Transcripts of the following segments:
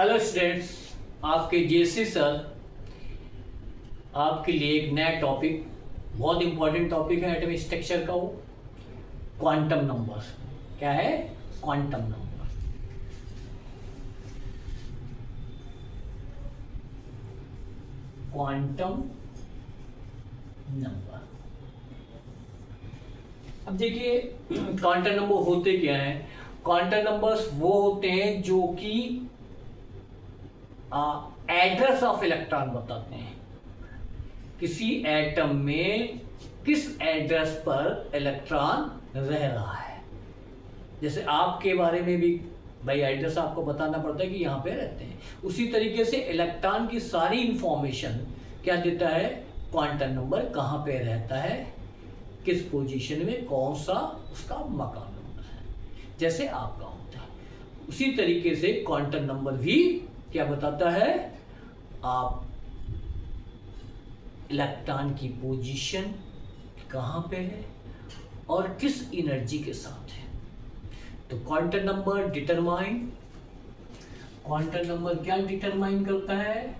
Hello students, आपके जेसी sir आपके लिए एक नया टॉपिक, बहुत इंपॉर्टेंट टॉपिक है एटॉमिक स्ट्रक्चर का, वो क्वांटम नंबर। क्या है? Quantum number. Quantum number. अब देखिए, क्वांटम नंबर होते क्या हैं? क्वांटम नंबर्स वो होते हैं जो कि एड्रेस ऑफ इलेक्ट्रॉन बताते हैं। किसी एटम में किस एड्रेस पर इलेक्ट्रॉन रह रहा है। जैसे आपके बारे में भी भाई एड्रेस आपको बताना पड़ता है कि यहाँ पे रहते हैं। उसी तरीके से इलेक्ट्रॉन की सारी इंफॉर्मेशन क्या देता है? क्वांटम नंबर कहाँ पे रहता है, किस पोजीशन में, कौन सा उसका मकान नंबर है, जैसे आपका होता है। उसी तरीके से क्वांटम नंबर भी क्या बताता है? आप इलेक्ट्रॉन की पोजीशन कहाँ पे है और किस एनर्जी के साथ है। तो क्वांटम नंबर क्वांटम नंबर क्या डिटरमाइन करता है?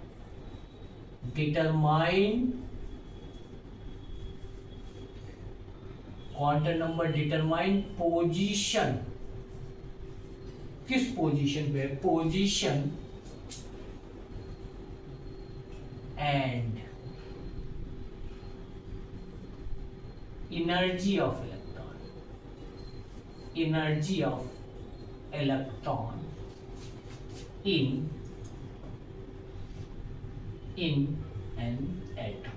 Quantum number determine position. किस पोजीशन पे? Position and energy of electron in an atom.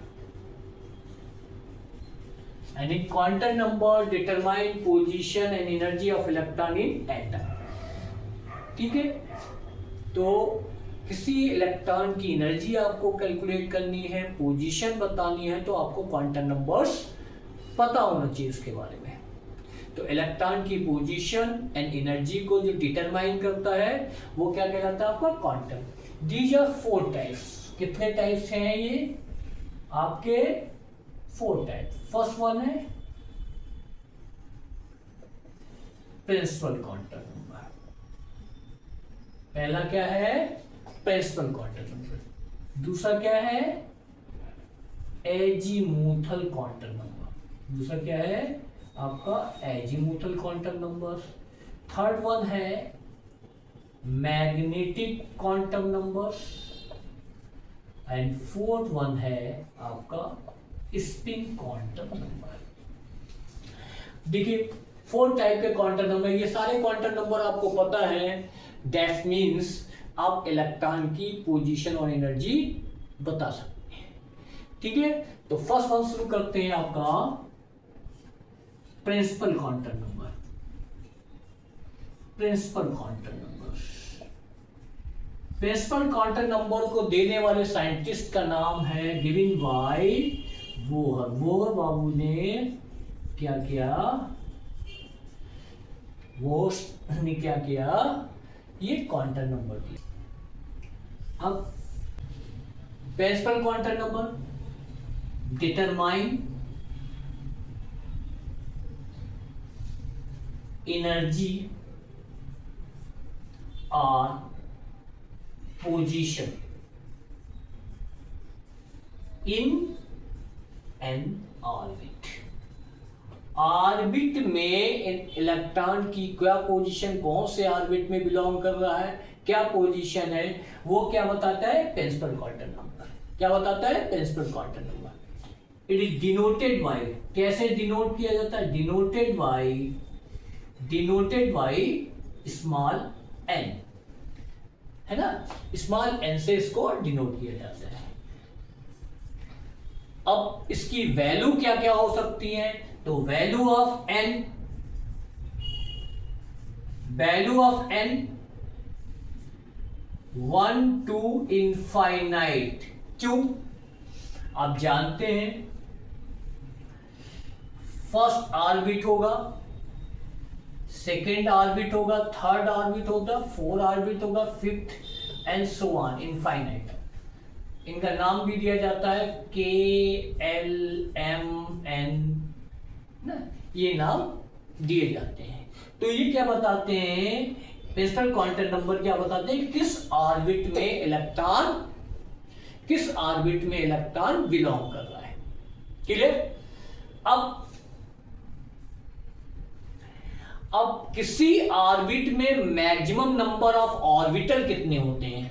यानी quantum number determine position and energy of electron in atom. ठीक है, तो किसी इलेक्ट्रॉन की एनर्जी आपको कैलकुलेट करनी है, पोजीशन बतानी है, तो आपको क्वांटम नंबर्स पता होना चाहिए इसके बारे में। तो इलेक्ट्रॉन की पोजीशन एंड एनर्जी को जो डिटरमाइन करता है वो क्या कहलाता है? आपका क्वांटम। These are 4 types. कितने टाइप्स हैं ये आपके? 4 टाइप्स। फर्स्ट वन है प्रिंसिपल क्वांटम नंबर। पहला क्या है? Principal quantum number. दूसरा क्या है? Azimuthal quantum number. दूसरा क्या है आपका? Azimuthal quantum number. Third one है magnetic quantum number and fourth one है आपका स्पिन क्वांटम नंबर। देखिए 4 टाइप के क्वांटम नंबर, ये सारे क्वांटम नंबर आपको पता है। दैट मीन्स आप इलेक्ट्रॉन की पोजीशन और एनर्जी बता सकते हैं। ठीक है, तो फर्स्ट वन शुरू करते हैं आपका principal quantum number. Principal quantum number को देने वाले साइंटिस्ट का नाम है गिवन बाय बोहर। बोहर बाबू ने क्या किया? ये क्वांटम नंबर दिया। अब principal quantum number determine energy और position in an orbit. Orbit में इलेक्ट्रॉन की क्या पोजीशन, कौन से ऑर्बिट में बिलोंग कर रहा है, क्या पोजीशन है, वो क्या बताता है? Principal quantum number. क्या बताता है? Principal quantum number. It is denoted by, कैसे डिनोट किया जाता है? डिनोटेड बाय स्मॉल n, है ना? स्मॉल n से इसको डिनोट किया जाता है। अब इसकी वैल्यू क्या क्या हो सकती है? तो value of n 1 to infinite। क्यों? आप जानते हैं फर्स्ट ऑर्बिट होगा, सेकेंड ऑर्बिट होगा, थर्ड ऑर्बिट होगा, फोर्थ ऑर्बिट होगा, fifth and so on infinite. इनका नाम भी दिया जाता है के एल एम एन ना, ये नाम दिए जाते हैं। तो ये क्या बताते हैं? प्रिंसिपल क्वांटम नंबर क्या बताते हैं, किस ऑर्बिट में इलेक्ट्रॉन बिलोंग कर रहा है। क्लियर। अब किसी ऑर्बिट में मैक्सिमम नंबर ऑफ ऑर्बिटल कितने होते हैं,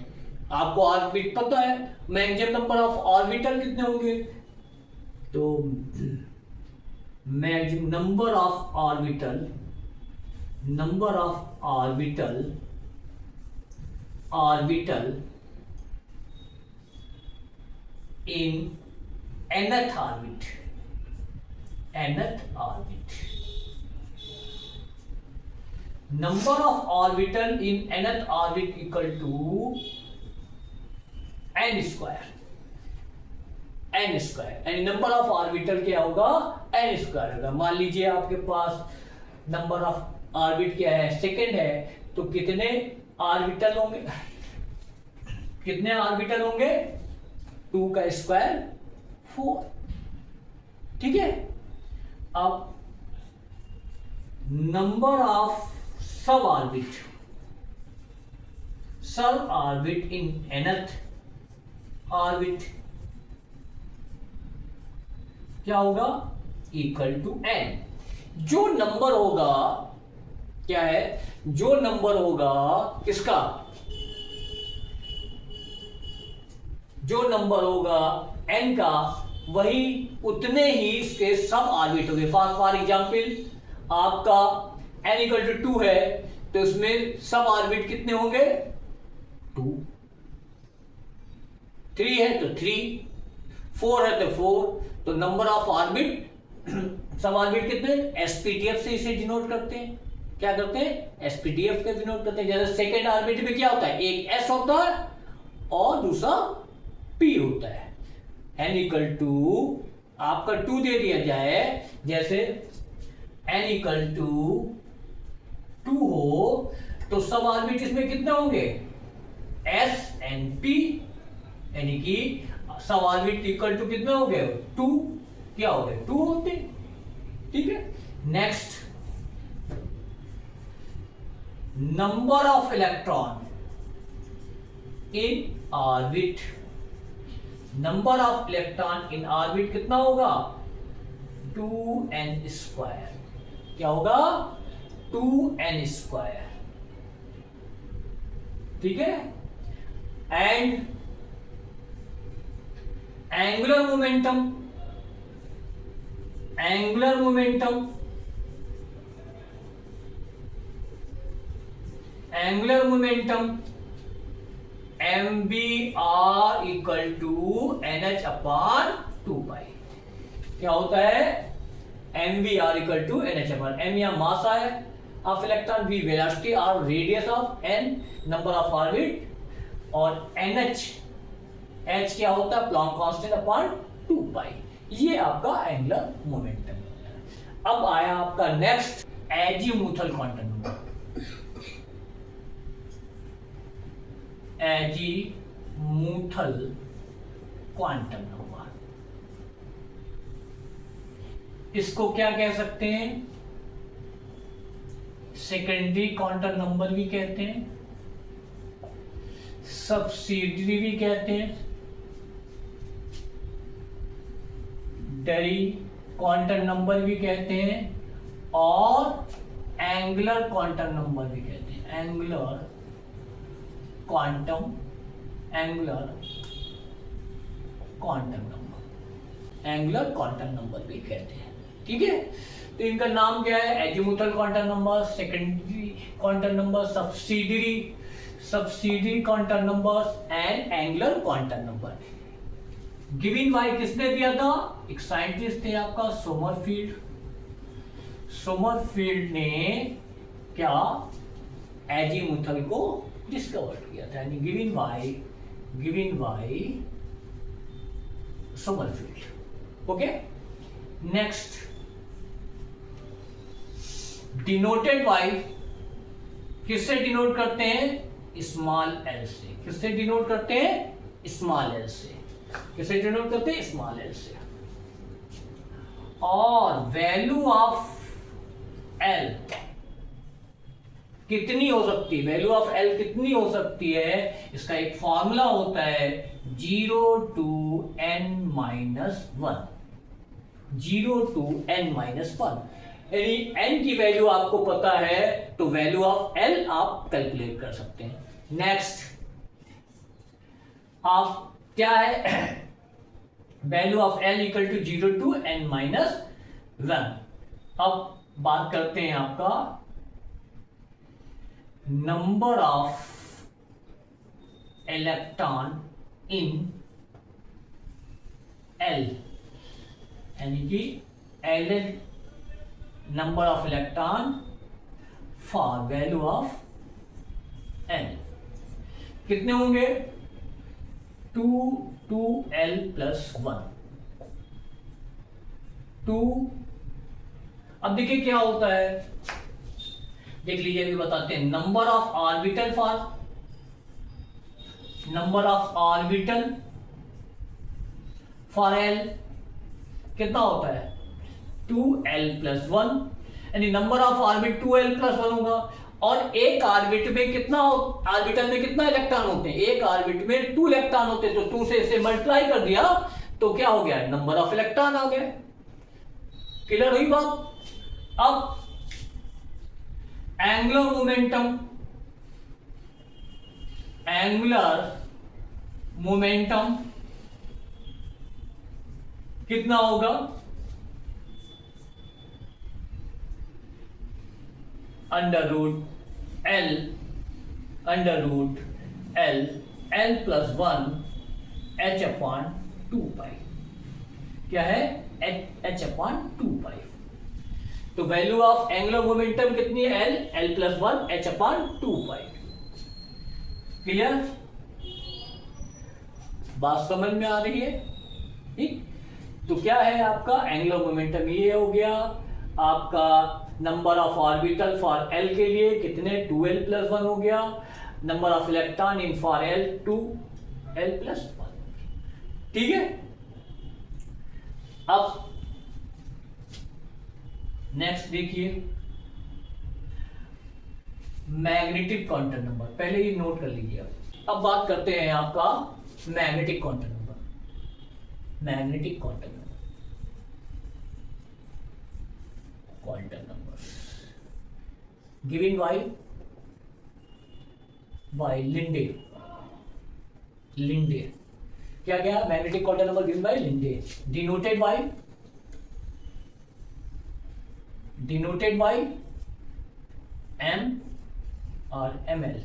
आपको ऑर्बिट पता है, मैक्सिमम नंबर ऑफ ऑर्बिटल कितने होंगे, तो maximum number of orbital in nth orbit number of orbital in nth orbit equal to n square यानी नंबर ऑफ ऑर्बिटल क्या होगा, n स्क्वायर होगा। मान लीजिए आपके पास नंबर ऑफ ऑर्बिट क्या है, सेकंड है, तो कितने ऑर्बिटल होंगे, 2 का स्क्वायर 4। ठीक है। अब नंबर ऑफ सब ऑर्बिट इन nth ऑर्बिट क्या होगा, इक्वल टू n। जो नंबर होगा क्या है, जो नंबर होगा किसका, जो नंबर होगा n का, वही उतने ही इसके सब ऑर्बिट होंगे। फॉर एग्जांपल आपका n इक्वल टू 2 है, तो इसमें सब ऑर्बिट कितने होंगे, 2। 3 है तो 3, 4 है तो 4, तो नंबर ऑफ ऑर्बिट सब ऑर्बिट कितने, एसपीटीएफ से इसे डिनोट करते हैं। क्या करते हैं, एसपीटीएफ से डिनोट करते हैं। जैसे सेकेंड ऑर्बिट में क्या होता है, एक एस होता है और दूसरा पी होता है। n इक्वल टू आपका 2 दे दिया जाए, जैसे n इक्वल टू 2 हो, तो सब ऑर्बिट इसमें कितने होंगे, s एंड p, यानी कि सब ऑर्बिट इक्वल टू कितने हो गए, 2। क्या हो गए, 2 होते। ठीक है। Next, number of electron in orbit, number of electron in orbit कितना होगा, 2n स्क्वायर। क्या होगा, 2n स्क्वायर। ठीक है। And angular momentum MBR equal to NH upon 2 pi. क्या होता है, MBR equal to NH upon, M या मास है ऑफ इलेक्ट्रॉन, V वेलोसिटी और radius of N number of orbit, और NH H क्या होता है, प्लैंक कांस्टेंट अपॉन 2 पाई। ये आपका एंगुलर मोमेंटम। अब आया आपका next azimuthal quantum number. Azimuthal quantum number, इसको क्या कह सकते हैं, सेकेंडरी क्वांटम नंबर भी कहते हैं, सब्सिडियरी भी कहते हैं, टरी क्वांटम नंबर भी कहते हैं, और एंगुलर क्वांटम नंबर भी कहते हैं। एंगुलर क्वांटम नंबर भी कहते हैं। ठीक है। तो इनका नाम क्या है, azimuthal quantum number, secondary quantum number, subsidiary quantum number and angular quantum number. Given bye किसने दिया था, एक साइंटिस्ट थे आपका सोमरफील्ड ने क्या एजीमुथल को डिस्कवर किया था, यानी given by Sommerfeld. Okay. Next, denoted by, किससे डिनोट करते हैं, स्मॉल एल से। किससे डिनोट करते हैं, स्मॉल एल से। किससे डिनोट करते हैं, स्मॉल एल से। और वैल्यू ऑफ एल कितनी हो सकती है, वैल्यू ऑफ एल कितनी हो सकती है, इसका एक फॉर्मूला होता है 0 to n-1, 0 to n-1। यानी n की वैल्यू आपको पता है तो वैल्यू ऑफ l आप कैलकुलेट कर सकते हैं। नेक्स्ट आप क्या है, value of l equal to 0 to n-1। अब बात करते हैं आपका number of electron in l, यानी कि l number of electron for value of l कितने होंगे, 2l+1, 2। अब देखिए क्या होता है, देख लीजिए, अभी बताते हैं। Number of orbital for l कितना होता है, 2l+1, यानी नंबर ऑफ ऑर्बिट 2l+1 होगा। और एक ऑर्बिट में कितना, ऑर्बिटल में कितना इलेक्ट्रॉन होते हैं, एक ऑर्बिट में 2 इलेक्ट्रॉन होते हैं, तो 2 से इसे मल्टीप्लाई कर दिया तो क्या हो गया, नंबर ऑफ इलेक्ट्रॉन आ गया। क्लियर हुई बात। अब एंगुलर मोमेंटम कितना होगा, L+1 h/2π, क्या है, h/2π। तो वैल्यू ऑफ एंगुलर मोमेंटम कितनी है, L+1 h/2π। क्लियर, बात समझ में आ रही है। ठीक, तो क्या है आपका एंगुलर मोमेंटम, ये हो गया आपका number of orbital for l के लिए कितने, 2l+1 हो गया। Number of electron in for l 2l+1। ठीक है, अब नेक्स्ट देखिए मैग्नेटिक क्वांटम नंबर, पहले ये नोट कर लीजिए। अब बात करते हैं आपका magnetic quantum number. Magnetic quantum number given by Lande. क्या क्या, magnetic quantum number given by Lande, denoted by m और ml।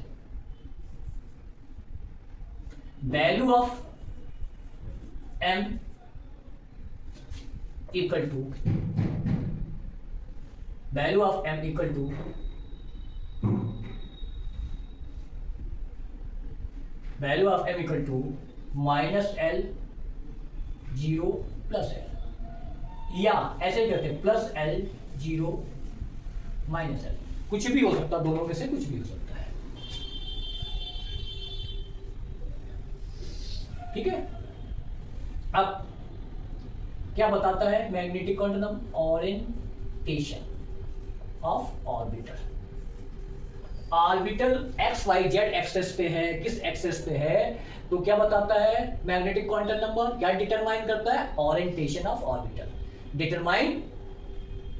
Value of m equal to -l 0 + l, या ऐसे कहते हैं +l 0 -l, कुछ भी हो सकता है, दोनों में से कुछ भी हो सकता है। ठीक है, अब क्या बताता है magnetic quantum, orientation of orbital. Orbital XYZ axes पे है, किस एक्सेस पे है, तो क्या बताता है मैग्नेटिक क्वांटम नंबर, क्या डिटरमाइन करता है, orientation of orbital, determine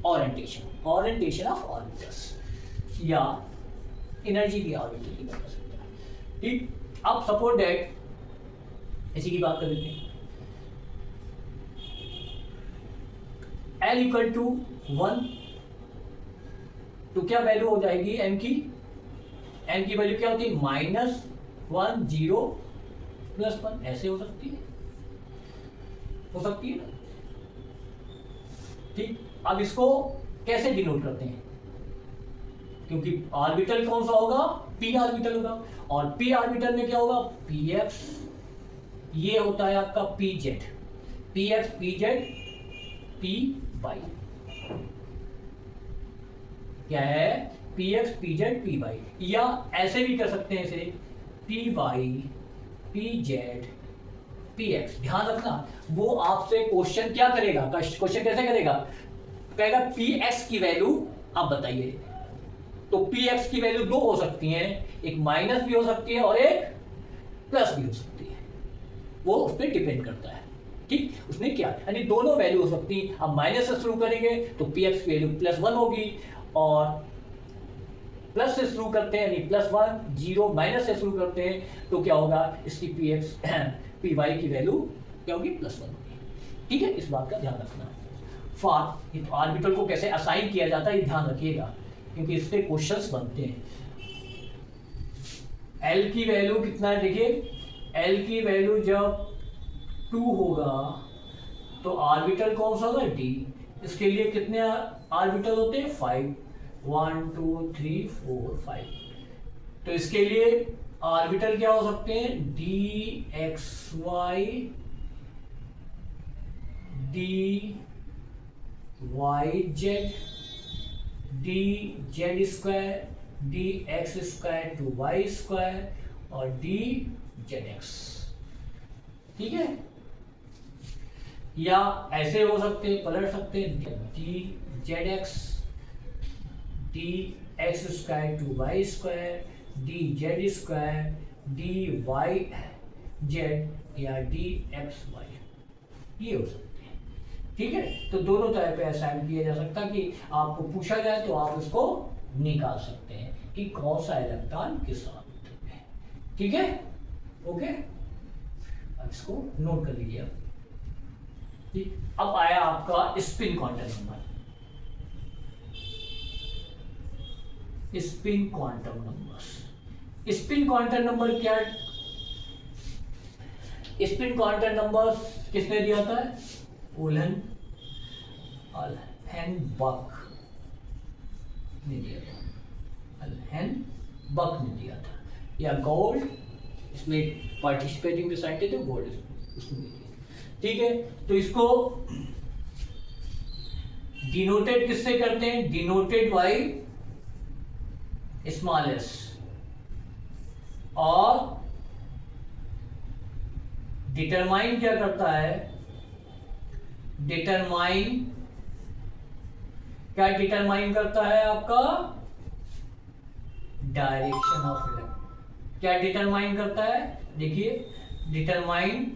orientation of orbitals, या एनर्जी की ऑर्बिटल की बता सकता है। ठीक, अब सपोज दैट इसी की बात कर लेते हैं, L = 1, तो क्या वैल्यू हो जाएगी m की, वैल्यू क्या होती है, -1 0 +1, ऐसे हो सकती है ना। ठीक, अब इसको कैसे डिनोट करते हैं, क्योंकि ऑर्बिटल कौन सा होगा, p ऑर्बिटल होगा, और p ऑर्बिटल में क्या होगा, px, ये होता है आपका pz, px pz py, क्या है, px pz py, या ऐसे भी कर सकते हैं इसे py pz px। ध्यान रखना, वो आपसे क्वेश्चन क्या करेगा, क्वेश्चन कैसे करेगा, कहेगा px की वैल्यू आप बताइए, तो पी एक्स की वैल्यू दो हो सकती है, एक माइनस भी हो सकती है और एक प्लस भी हो सकती है, वो उस पर डिपेंड करता है। ठीक, उसने क्या, यानी दोनों वैल्यू हो सकती है। अब माइनस से शुरू करेंगे तो पी एक्स की वैल्यू +1 होगी, और प्लस से शुरू करते हैं यानी +1 0, माइनस से शुरू करते हैं तो क्या होगा, इसकी पी एक्स पी वाई की वैल्यू क्या होगी, +1 होगी। ठीक है, इस बात का ध्यान रखना। फॉर ऑर्बिटल को कैसे असाइन किया जाता है ये ध्यान रखिएगा, क्योंकि इस पे क्वेश्चंस बनते हैं। एल की वैल्यू कितना है, देखिए एल की वैल्यू जब 2 होगा तो ऑर्बिटल कौन सा होगा, डी। इसके लिए कितने ऑर्बिटल होते हैं, 5, 1 2 3 4 5। तो इसके लिए ऑर्बिटल क्या हो सकते हैं, d x y, d y z, d z square, d x square to Y square और डी जेड एक्स। ठीक है, या ऐसे हो सकते हैं, पलट सकते हैं, d z x, d x square to Y square, d z square, d y z या डी एक्स वाई, ये हो सकते हैं। ठीक है, तो दोनों तरह पे असाइन किया जा सकता है कि आपको पूछा जाए तो आप इसको निकाल सकते हैं कि कौन सा इलेक्ट्रॉन किस ऑर्बिटल में है। ठीक है, ओके, अब इसको नोट कर लीजिए। ठीक, अब आया आपका spin quantum number. Spin quantum number, spin quantum number क्या है, स्पिन क्वांटम नंबर किसने दिया था, उलहन अल्हेनबक ने दिया था, अल्हेनबक ने दिया था, या गोल्ड, इसमें पार्टिसिपेटिंग साइंटिस्ट है गोल्ड उसने दिया। ठीक है, तो इसको डिनोटेड किससे करते हैं, डिनोटेड बाई स्मॉल एस, और डिटरमाइन क्या करता है, डिटरमाइन क्या डिटरमाइन करता है आपका, डायरेक्शन ऑफ इलेक्ट्रॉन। क्या डिटरमाइन करता है, देखिए determine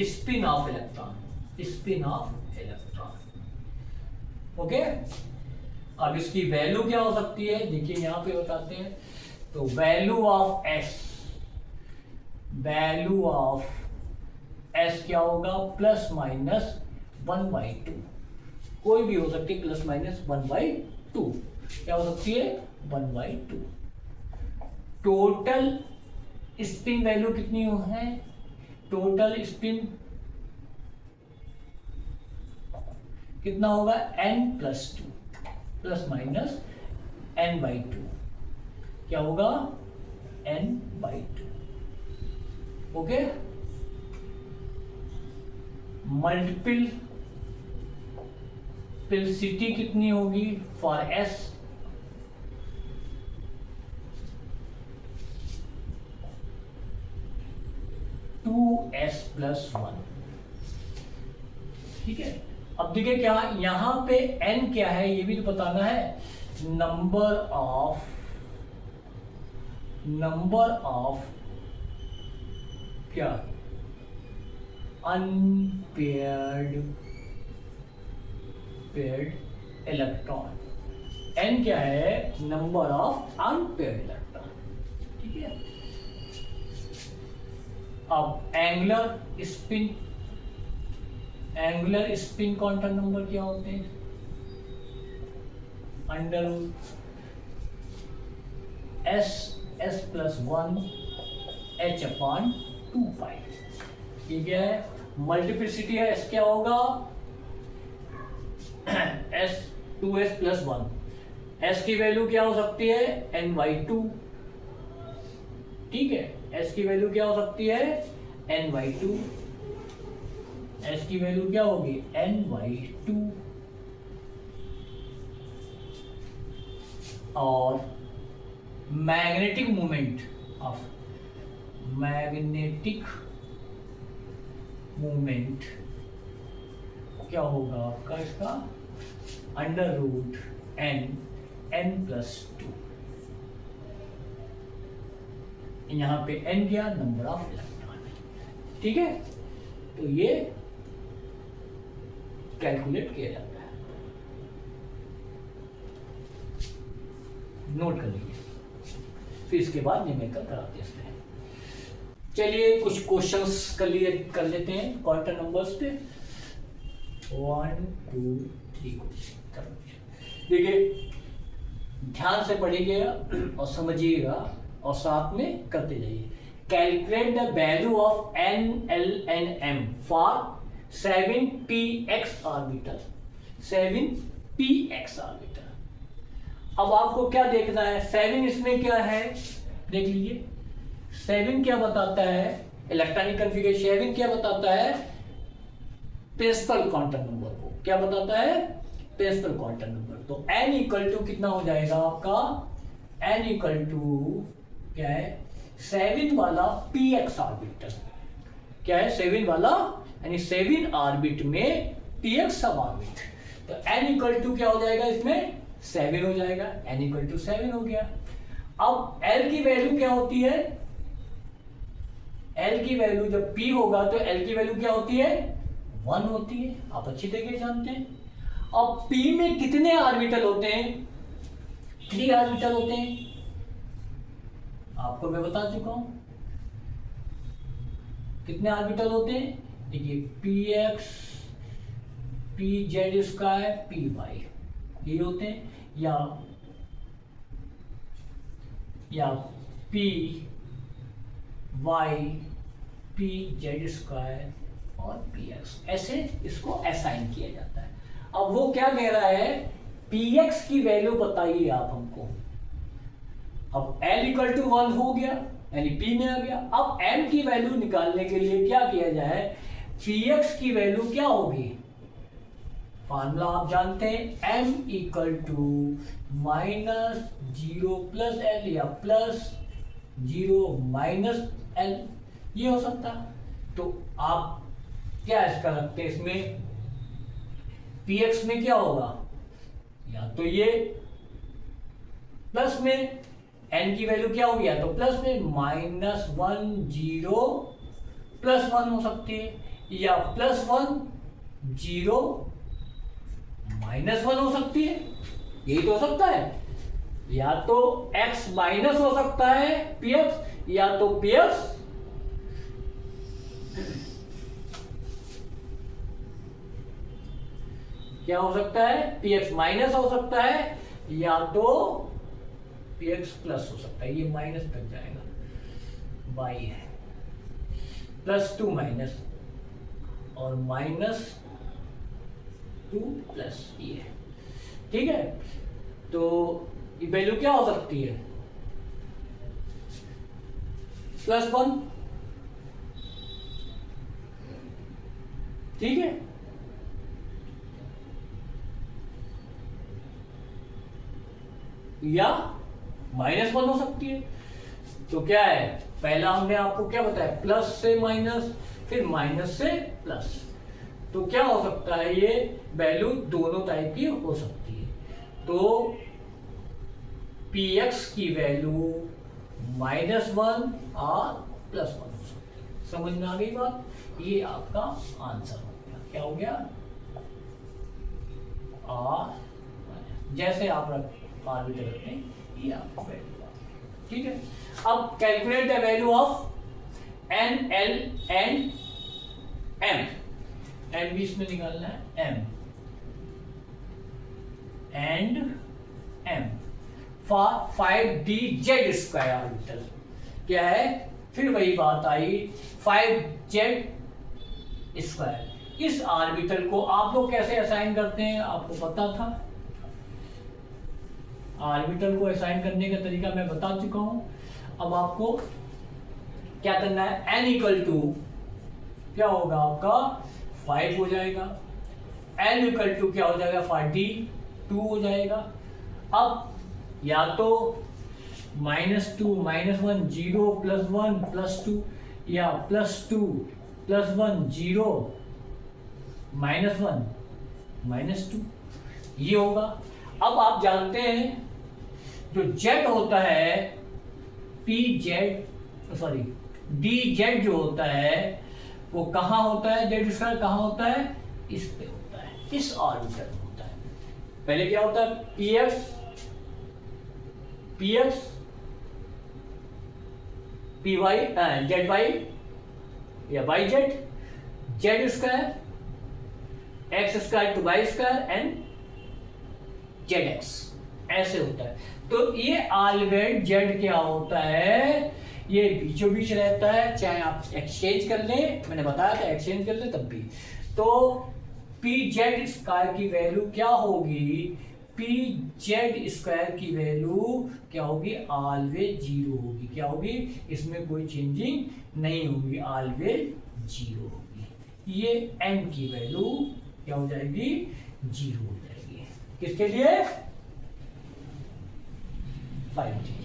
spin off electron, spin off electron. Okay, अब इसकी वैल्यू क्या हो सकती है, देखिए यहां पे बताते हैं। तो value of S, value of S क्या होगा, ±1/2, कोई भी हो सकती है, ±1/2 क्या हो सकती है, 1/2। टोटल स्पिन वैल्यू कितनी है, टोटल स्पिन कितना होगा, n+2 ±n/2 क्या होगा, n/2। ओके, मल्टीपलिसिटी कितनी होगी फॉर एस, (2s+1). ठीक है, अब देखिए क्या यहां पे n क्या है ये भी तो बताना है, नंबर ऑफ क्या, अनपेयर्ड इलेक्ट्रॉन। n क्या है, नंबर ऑफ अनपेयर्ड इलेक्ट्रॉन। ठीक है, अब एंगुलर स्पिन क्वांटम नंबर क्या होते हैं, (S+1 h/2π). ठीक है, मल्टीप्लिसिटी है, S क्या होगा, S 2s+1, S की वैल्यू क्या हो सकती है, n/2। ठीक है, S की वैल्यू क्या हो सकती है, n/2, S की वैल्यू क्या होगी, n/2। और मैग्नेटिक मूवमेंट क्या होगा आपका, इसका under root n n plus 2। यहाँ पे n गया नंबर ऑफ इलेक्ट्रॉन, ठीक है। तो ये कैलकुलेट किया जाता है, नोट कर लीजिए। फिर इसके बाद न्यूमेरिकल कराते हैं। चलिए कुछ क्वेश्चंस कर लेते हैं क्वांटम नंबर्स पे। 1 2 3 क्वेश्चन। देखिए ध्यान से पढ़िएगा और समझिएगा और साथ में करते जाइए। Calculate the value of n l n m for 7px orbital. 7px orbital. अब आपको क्या देखना है, 7 इसमें क्या है देख लीजिए। 7 क्या बताता है, इलेक्ट्रॉनिक कॉन्फ़िगरेशन 7 क्या बताता है, प्रिंसिपल क्वांटम नंबर को क्या बताता है, प्रिंसिपल क्वांटम नंबर। तो n इक्वल टू कितना हो जाएगा आपका, n इक्वल टू क्या है 7 वाला px ऑर्बिटल। क्या है 7 वाला, यानी 7 ऑर्बिट में px सब ऑर्बिट। तो n इक्वल टू क्या हो जाएगा, इसमें 7 हो जाएगा, n इक्वल टू 7 हो गया। अब l की वैल्यू क्या होती है, l की वैल्यू जब p होगा तो l की वैल्यू क्या होती है, 1 होती है, आप अच्छी तरीके जानते हैं। अब p में कितने ऑर्बिटल होते हैं, 3 ऑर्बिटल होते हैं, आपको मैं बता चुका हूं कितने ऑर्बिटल होते हैं। देखिए px pz स्क्वायर py ये होते हैं, या py pz स्क्वायर और px, ऐसे इसको असाइन किया जाता है। अब वो क्या कह रहा है, px की वैल्यू बताइए आप हमको। अब l इक्वल टू 1 हो गया, यानी p में आ गया। अब m की वैल्यू निकालने के लिए क्या किया जाए, px की वैल्यू क्या होगी, फॉर्मूला आप जानते हैं, m equal to -0 plus l या +0 माइनस l, ये हो सकता है। तो आप क्या इसका रखते हैं, इसमें px में क्या होगा, या तो ये प्लस में n की वैल्यू क्या होगी, या तो प्लस में -1 0 +1 हो सकती है, या +1 0 -1 हो सकती है, यही तो हो सकता है। या तो x माइनस हो सकता है px, या तो px क्या हो सकता है, px माइनस हो सकता है, या तो px प्लस हो सकता है। ये माइनस तक जाएगा, बाई है +2 माइनस और -2 प्लस ये है, ठीक है। तो ये वैल्यू क्या हो सकती है, +1, ठीक है। या -1 हो सकती है। तो क्या है, पहला हमने आपको क्या बताया, प्लस से माइनस, फिर माइनस से प्लस। तो क्या हो सकता है, ये वैल्यू दोनों टाइप की हो सकती है। तो px की वैल्यू -1 और +1 हो सकती है। समझ में आ गई बात, ये आपका आंसर हो गया। क्या हो गया, और जैसे आप ऑर्बिटल रखते हैं ये आपका वैल्यू, ठीक है। अब calculate the value of n l and m, m भी इसमें निकालना है, m and m for 5dz square orbital. क्या है, फिर वही बात आई, 5z स्क्वायर। इस ऑर्बिटल को आप लोग कैसे असाइन करते हैं, आपको पता था। ऑर्बिटल को असाइन करने का तरीका मैं बता चुका हूं। अब आपको क्या करना है, n इक्वल टू क्या होगा आपका 5 हो जाएगा, n इक्वल टू क्या हो जाएगा 42 हो जाएगा। अब या तो -2 -1 0 +1 +2, या +2 +1 0 -1 -2। ये होगा। अब आप जानते हैं जो जेड होता है P Z sorry D Z जो होता है वो कहाँ होता है, जेड स्क्वायर कहाँ होता है, इस पे होता है, इस ऑर्बिटल में होता है। पहले क्या होता है P X P Y Z Y या Y Z, Z square X square to Y square and Z X, ऐसे होता है। तो ये ऑलवेज जेड क्या होता है, ये बीचों बीच रहता है, चाहे आप एक्सचेंज कर लें, मैंने बताया था एक्सचेंज कर लें तब भी। तो पी जेड स्क्वायर की वैल्यू क्या होगी, पी जेड स्क्वायर की वैल्यू क्या होगी, ऑलवेज जीरो होगी। क्या होगी, इसमें कोई चेंजिंग नहीं होगी, ऑलवेज जीरो होगी। ये एन की वैल्यू क्या हो जाएगी, जीरो हो जाएगी। किसके लिए, 5G।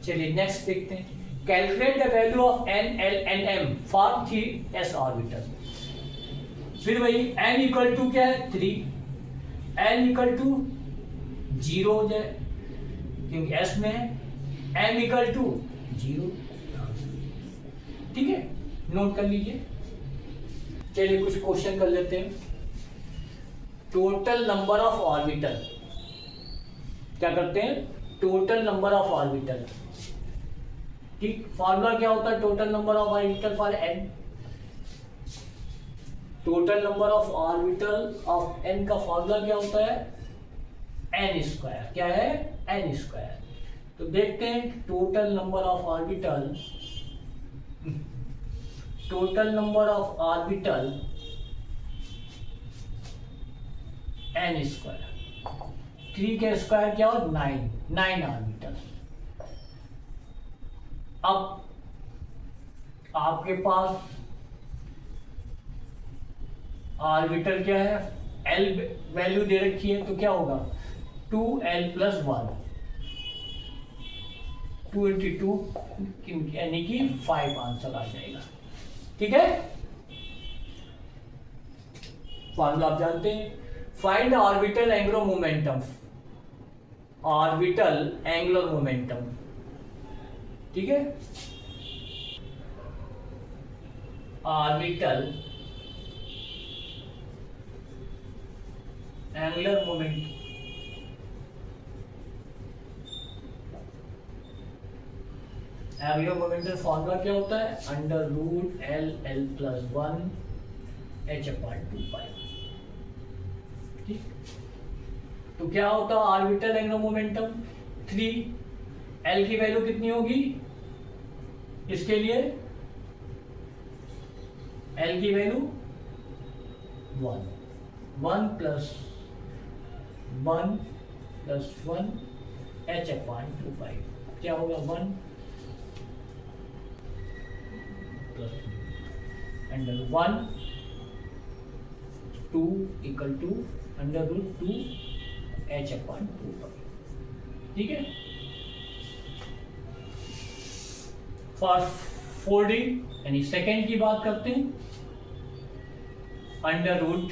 चलिए नेक्स्ट देखते हैं, calculate the value of n l n m for 3s orbital. फिर वही n इक्वल टू क्या है 3, n इक्वल टू 0 हो जाए क्योंकि s में है, n इक्वल टू 0। ठीक है, नोट कर लीजिए। चलिए कुछ क्वेश्चन कर लेते हैं। टोटल नंबर ऑफ ऑर्बिटल, क्या करते हैं, टोटल नंबर ऑफ ऑर्बिटल। ठीक, फॉर्मूला क्या होता है total number of orbital for n, total number of orbital of n का फॉर्मूला क्या होता है, n स्क्वायर। क्या है, n स्क्वायर। तो देखते हैं total number of orbital, total number of orbital n square, 3 के स्क्वायर क्या हो 9 ऑर्बिटल। अब आपके पास ऑर्बिटल क्या है, L वैल्यू दे रखी है, तो क्या होगा 2L प्लस 1, 2 into 2 यानी कि 5 आंसर आ जाएगा। ठीक है, फॉर्मूला आप जानते हैं, find the orbital angular momentum, orbital angular momentum. ठीक है, orbital angular momentum, angular momentum formula क्या होता है, under root l l plus 1 h upon 2 pi. ठीक, तो क्या होता है ऑर्बिटल एंगुलर मोमेंटम 3, एल की वैल्यू कितनी होगी इसके लिए, एल की वैल्यू 1 प्लस 1 एच अपॉन 2 पाई, क्या होगा 1 plus under 1 2 equal to under root 2 H upon 2 pi. ठीक है, फॉर 4D यानी सेकेंड की बात करते हैं, अंडर रूट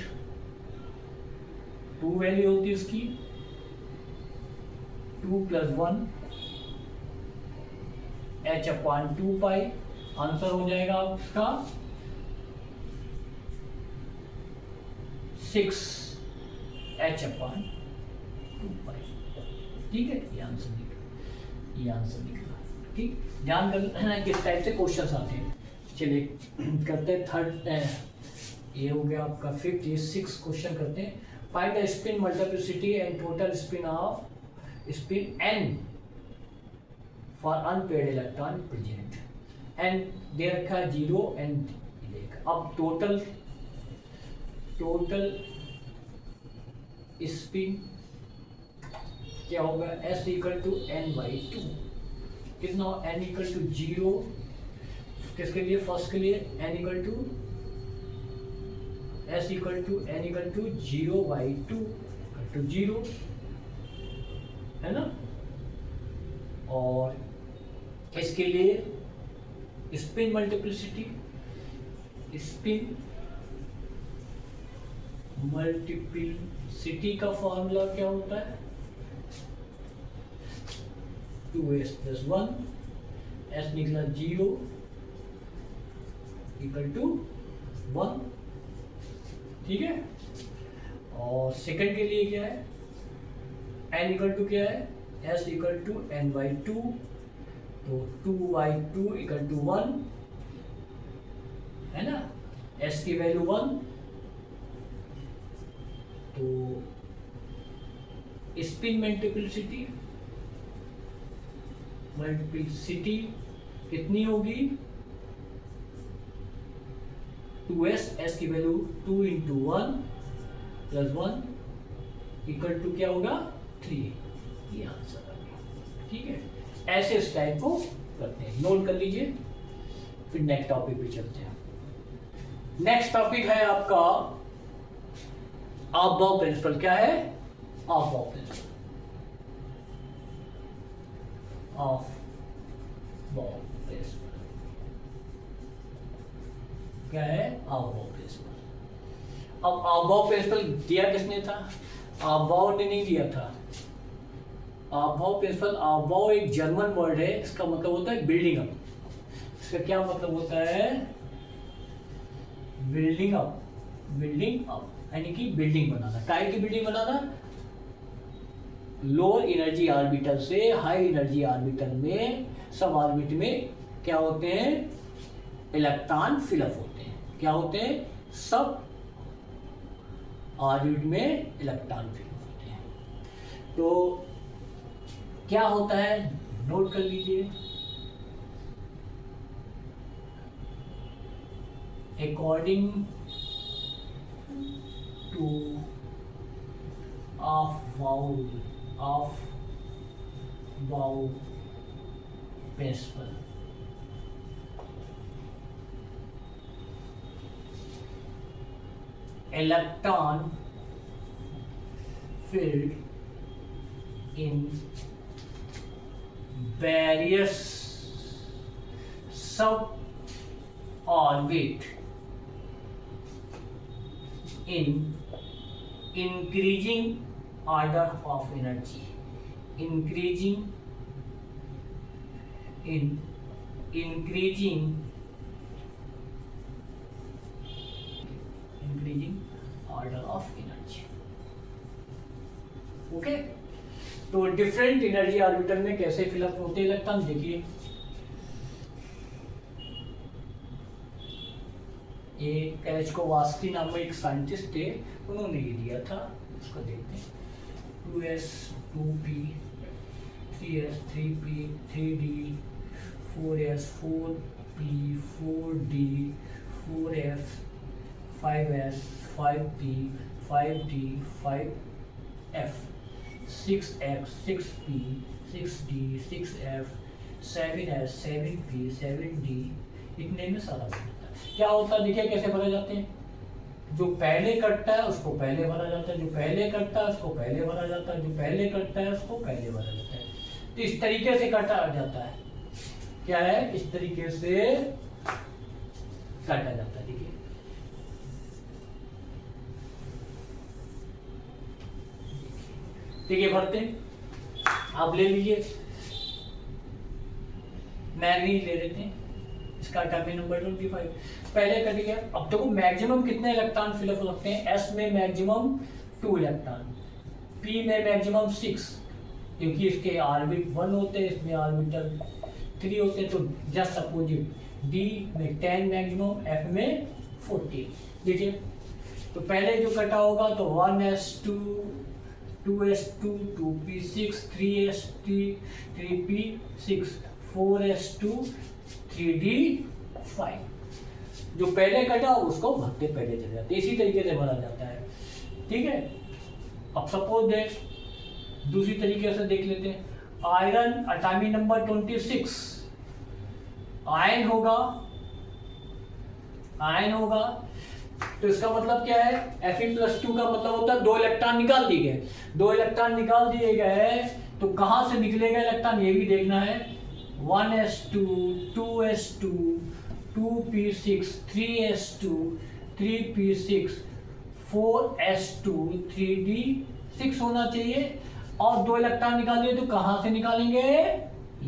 2 वैल्यू होती है उसकी 2 प्लस 1 एच अपॉन 2 पाई, आंसर हो जाएगा आपका 6 एच अपॉन 2 पाई। ठीक है, ये आंसर निकला, ये आंसर निकला। ठीक, ध्यान रखना किस टाइप से क्वेश्चन आते हैं। चलिए करते हैं थर्ड, ये हो गया आपका फिफ्थ, ये 6 क्वेश्चन करते हैं। Find the spin multiplicity and total spin off spin n for unpaired electron present, and they रखा है 0 एंड अब टोटल स्पिन क्या होगा, s इक्वल टू n/2, कितना n इक्वल टू 0 किसके लिए, फर्स्ट के लिए n equal to s equal to n equal to 0/2 तो 0 है ना, और इसके लिए स्पिन मल्टीप्लिसिटी, स्पिन मल्टीप्लिसिटी का फॉर्मूला क्या होता है? 2s + 1, s निकला 0 = 1, ठीक है। और सेकंड के लिए क्या है? n = क्या है? s = n/2, तो 2/2 = 1 है ना। s की वैल्यू 1, तो स्पिन मल्टीप्लिसिटी कितनी होगी? 2s, s की वैल्यू 2 × 1 + 1 = क्या होगा? 3। ये आंसर आ गया, ठीक है। ऐसे इस टाइप को करते हैं, नोट कर लीजिए। फिर नेक्स्ट टॉपिक पे चलते हैं। नेक्स्ट टॉपिक है आपका ऑफ-बाउ प्रिंसिपल। क्या है? ऑफ-बाउ प्रिंसिपल। ऑफ-बाउ प्रिंसिपल क्या है? ऑफ-बाउ प्रिंसिपल। अब ऑफ-बाउ प्रिंसिपल दिया किसने था? ऑफ-बाउ ने नहीं दिया था। ऑफ-बाउ प्रिंसिपल, ऑफ-बाउ एक जर्मन वर्ड है, इसका मतलब होता है बिल्डिंग अप। इसका क्या मतलब होता है? Building up. बिल्डिंग अप यानी कि बिल्डिंग बनाना। काय की बिल्डिंग बनाना? लोअर एनर्जी ऑर्बिटल से हाई एनर्जी ऑर्बिटल में, सब ऑर्बिट में क्या होते हैं? इलेक्ट्रॉन फिलअप होते हैं। क्या होते हैं? सब ऑर्बिट में इलेक्ट्रॉन फिलअप होते हैं। तो क्या होता है? नोट कर लीजिए। According to aufbau principle, electron filled in various sub-orbit in increasing order of energy, increasing order of energy। Okay, तो डिफरेंट एनर्जी ऑर्बिटल में कैसे फिलअप होते हैं इलेक्ट्रॉन, देखिए। ये कैलचकोवास्की नाम में एक साइंटिस्ट थे, उन्होंने ये दिया था, उसको देखते हैं। 2s 2p 3s 3p 3d 4s 4p 4d 4f 5s 5p 5d 5f 6f 6p 6d 6f 7s 7p 7d, इतने में सारा बनता है। क्या होता है देखिए कैसे भरे जाते हैं। जो पहले कटता है उसको पहले भरा जाता है, जो पहले कटता है उसको पहले भरा जाता है, जो पहले कटता है उसको पहले भरा जाता है। तो इस तरीके से काटा जाता है। क्या है? इस तरीके से काटा जाता है। देखिए देखिए भरते हैं। आप ले लीजिए, मैग्नीज ले लेते हैं, इसका एटॉमिक नंबर 25। पहले कर दिया। अब देखो मैक्सिमम कितने इलेक्ट्रॉन फिलअप हो सकते हैं। s में मैक्सिमम 2 इलेक्ट्रॉन, p में मैक्सिमम 6, क्योंकि इसके ऑर्बिट 1 होते हैं, इसमें ऑर्बिटल 3 होते हैं, तो जस्ट अपोजिट। d में 10 मैक्सिमम, f में 40। देखिए तो पहले जो कटा होगा तो 1s2 2s2 2p6 3s3 3p6 4s2 3d5। जो पहले कटा उसको भरते पहले चले जाते, इसी तरीके से भरा जाता है। ठीक है। अब सपोज देख दूसरी तरीके से देख लेते हैं। आयरन एटॉमिक नंबर 26, आयन होगा तो इसका मतलब क्या है? Fe+2 का मतलब होता है 2 इलेक्ट्रॉन निकाल दिए गए। 2 इलेक्ट्रॉन निकाल दिए गए तो कहां से निकलेगा इलेक्ट्रॉन ये भी देखना है। 1s2 2s2 2p6 3s2 3p6 4s2 3d6 होना चाहिए। और 2 इलेक्ट्रॉन निकालिए तो कहां से निकालेंगे,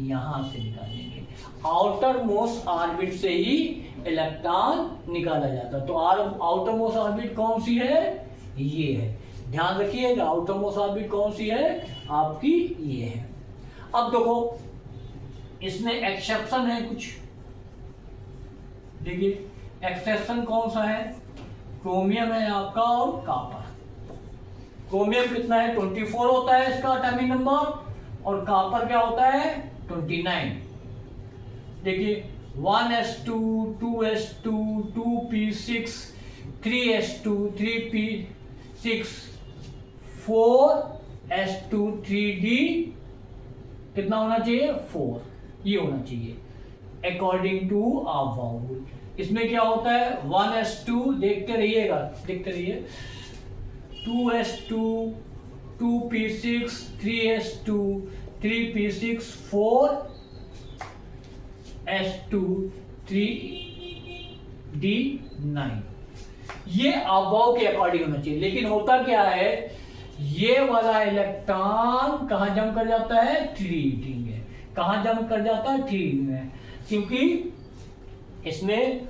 यहां से निकालेंगे, आउटर मोस्ट ऑर्बिट से ही इलेक्ट्रॉन निकाला जाता है। तो आउटर मोस्ट ऑर्बिट कौन सी है, ये है, ध्यान रखिएगा आउटर मोस्ट ऑर्बिट कौन सी है आपकी, ये है। अब देखो इसमें एक्सेप्शन है कुछ, देखिए एक्सेप्शन कौन सा है, क्रोमियम है आपका और कॉपर। क्रोमियम कितना है 24 होता है इसका एटॉमिक नंबर, और कॉपर क्या होता है 29। देखिए 1s2 2s2 2p6 3s2 3p6 4s2 3d कितना होना चाहिए 4, ये होना चाहिए अकॉर्डिंग टू अबाउट। इसमें क्या होता है 1s2, देखते रहिएगा, देखते रहिए, 2s2 2p6 3s2 3p6 4s2 3d9, ये अबाव के अकॉर्डिंग होना चाहिए। लेकिन होता क्या है, ये वाला इलेक्ट्रॉन कहां जंप कर जाता है 3d में, कहां जंप कर जाता है 3d में, क्योंकि इसमें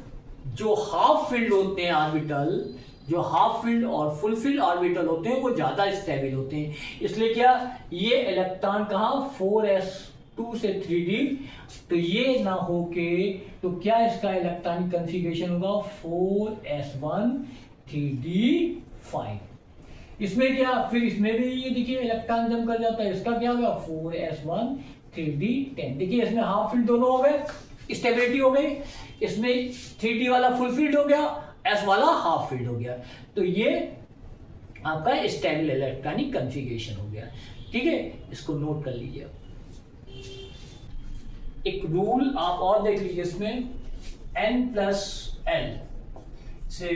जो हाफ फील्ड होते हैं ऑर्बिटल, जो हाफ फील्ड और फुल फील्ड ऑर्बिटल होते हैं वो ज्यादा स्टेबल होते हैं। इसलिए क्या ये इलेक्ट्रॉन कहां 4s2 से 3d, तो ये ना होके तो क्या इसका इलेक्ट्रॉनिक कॉन्फ़िगरेशन होगा 4s1 3d5। इसमें क्या, फिर इसमें भी ये देखिए इलेक्ट्रॉन जंप कर जाता है, इसका क्या होगा 4s1 3d10। देखिए इसमें हाफ फील्ड दोनों हो गए, स्टेबिलिटी हो गई, इसमें 3d वाला फुल फील्ड हो गया, s वाला हाफ फील्ड हो गया, तो ये आपका स्टेबल इलेक्ट्रॉनिक कॉन्फ़िगरेशन हो गया। ठीक है, इसको नोट कर लीजिए। एक रूल आप और देख लीजिए इसमें, n+l से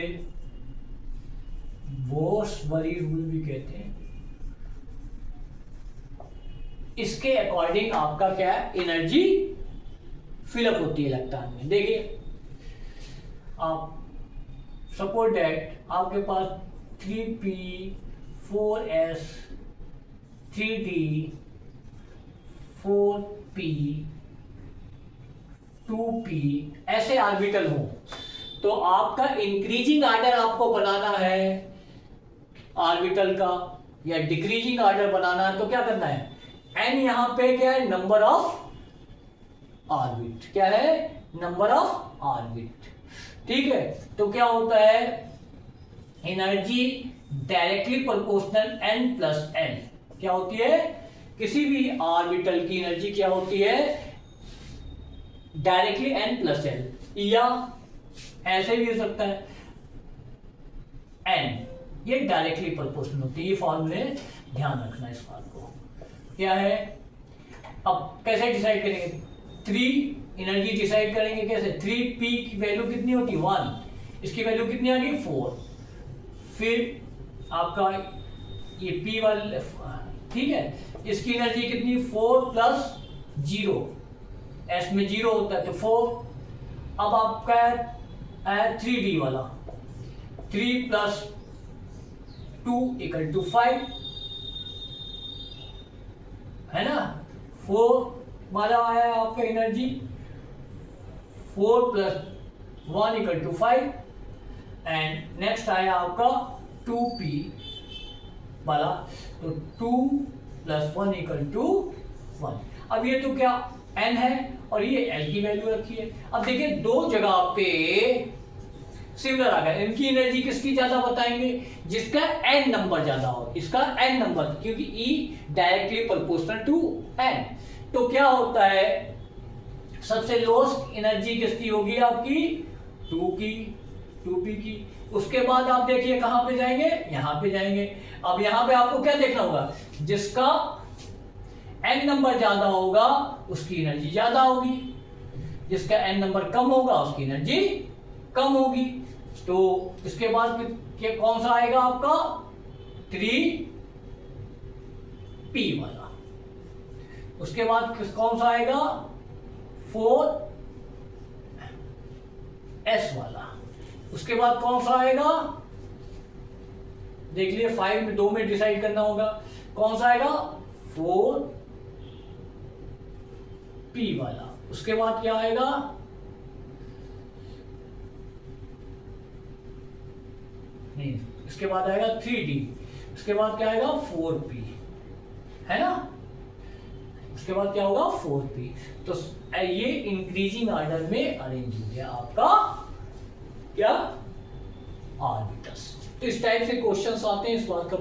बोर्स-बरी रूल भी कहते हैं। इसके अकॉर्डिंग आपका क्या है एनर्जी फिलअप होती है इलेक्ट्रॉन में। देखिए आप सपोज दैट आपके पास 3p 4s 3d 4p 2p ऐसे ऑर्बिटल हो, तो आपका इंक्रीजिंग ऑर्डर आपको बनाना है ऑर्बिटल का, या डिक्रीजिंग ऑर्डर बनाना है, तो क्या करना है n यहां पे क्या है नंबर ऑफ ऑर्बिट, क्या है नंबर ऑफ ऑर्बिट। ठीक है, तो क्या होता है एनर्जी डायरेक्टली प्रोपोर्शनल n+l, क्या होती है किसी भी ऑर्बिटल की एनर्जी क्या होती है डायरेक्टली n+l, या ऐसे भी हो सकता है n, ये डायरेक्टली प्रोपोर्शनल होती है। ये फॉर्मूले ध्यान रखना इस बात को, क्या है। अब कैसे डिसाइड करेंगे, 3 एनर्जी डिसाइड करेंगे कैसे, 3p की वैल्यू कितनी होती है 1, इसकी वैल्यू कितनी आ गई 4, फिर आपका ये p वाले, ठीक है, इसकी एनर्जी कितनी 4 + 0, s में 0 होता है तो 4। अब आपका है 3d वाला, 3 + 2 = 5, है ना। 4 वाला आया आपका एनर्जी 4 + 1 = 5, एंड नेक्स्ट आया आपका 2p वाला, तो 2 + 1 = 1। अब ये तो क्या n है और ये l की वैल्यू रखी है। अब देखिए दो जगह पे सिमिलर आ गया, इनकी एनर्जी किसकी ज्यादा बताएंगे, जिसका n नंबर ज्यादा हो, इसका n नंबर, क्योंकि E directly proportional to n। तो क्या होता है सबसे लोएस्ट एनर्जी किसकी होगी आपकी 2p की। उसके बाद आप देखिए कहां पे जाएंगे, यहां पे जाएंगे। अब यहां पे आपको क्या देखना होगा, जिसका n नंबर ज्यादा होगा उसकी एनर्जी ज्यादा होगी, जिसका n नंबर कम होगा उसकी एनर्जी कम होगी। तो इसके बाद फिर कौन सा आएगा आपका 3p वाला, उसके बाद कौन सा आएगा 4s वाला, उसके बाद कौन सा आएगा देख लिए 5 में 2 में डिसाइड करना होगा कौन सा आएगा 4p वाला। उसके बाद क्या आएगा नहीं, इसके बाद आएगा 3d, उसके बाद क्या आएगा 4p, है ना। उसके बाद क्या होगा 4p। तो ये इंक्रीजिंग ऑर्डर में अरेंज हो गया आपका क्या आर्बिटस। तो इस टाइप से क्वेश्चंस आते हैं, इस बात का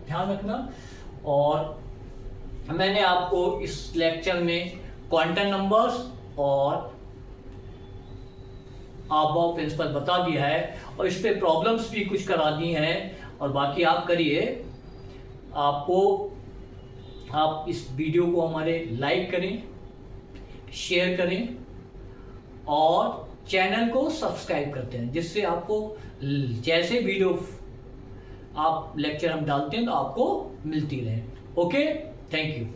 ध्यान रखना। और मैंने आपको इस लेक्चर में quantum numbers or above principal बता दिया है और इस पे प्रॉब्लम्स भी कुछ करा दी हैं। और बाकी आप करिए, आप इस वीडियो को हमारे लाइक करें, शेयर करें और चैनल को सब्सक्राइब करते हैं, जिससे आपको जैसे वीडियो आप लेक्चर हम डालते हैं तो आपको मिलती रहे। Okay, thank you.